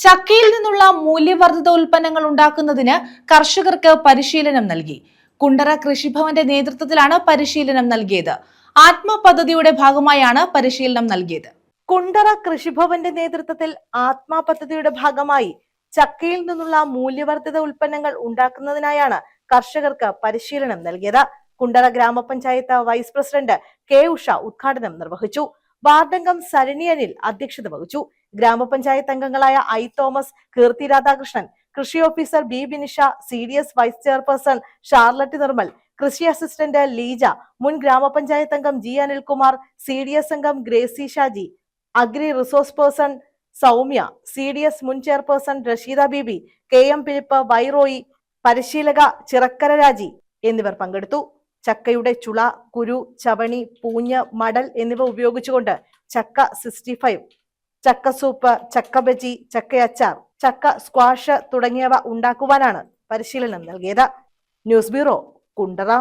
ചക്കയിൽ നിന്നുള്ള മൂല്യവർദ്ധിത ഉൽപ്പന്നങ്ങൾ ഉണ്ടാക്കുന്നതിന് കർഷകർക്ക് പരിശീലനം നൽകി. കുണ്ടറ കൃഷിഭവന്റെ നേതൃത്വത്തിലാണ് പരിശീലനം നൽകിയത്. ആത്മ പദ്ധതിയുടെ ഭാഗമായാണ് പരിശീലനം നൽകിയത്. കുണ്ടറ കൃഷിഭവന്റെ നേതൃത്വത്തിൽ ആത്മ പദ്ധതിയുടെ ഭാഗമായി ചക്കയിൽ നിന്നുള്ള മൂല്യവർദ്ധിത ഉൽപ്പന്നങ്ങൾ ഉണ്ടാക്കുന്നതിനായാണ് കർഷകർക്ക് പരിശീലനം നൽകിയത്. കുണ്ടറ ഗ്രാമപഞ്ചായത്ത് വൈസ് പ്രസിഡന്റ് കെ ഉഷ ഉദ്ഘാടനം നിർവഹിച്ചു. വാർഡംഗം സരണി അനിൽ അധ്യക്ഷത വഹിച്ചു. ഗ്രാമപഞ്ചായത്ത് അംഗങ്ങളായ ഐ തോമസ്, കീർത്തി രാധാകൃഷ്ണൻ, കൃഷി officer B Binisha, CDS vice chairperson Charlotte Nirmal, കൃഷി അസിസ്റ്റന്റ് ലീജ, മുൻ ഗ്രാമപഞ്ചായത്ത് അംഗം ജി അനിൽകുമാർ, CDS അംഗം Gracy Shaji, agri resource person Soumya, CDS മുൻ chairperson Rasheeda Beebi, KM Philip, വൈറോയി, പരിശീലക ചിറക്കര രാജി എന്നിവർ പങ്കെടുത്തു. ചക്കയുടെ ചുള, കുരു, ചവണി, പൂഞ്ഞ്, മടൽ എന്നിവ ഉപയോഗിച്ചുകൊണ്ട് ചക്ക 65, ചക്ക സൂപ്പ്, ചക്ക ബജി, ചക്കയച്ചാർ, ചക്ക സ്ക്വാഷ് തുടങ്ങിയവ ഉണ്ടാക്കുവാനാണ് പരിശീലനം നൽകിയത്. News bureau, Kundara.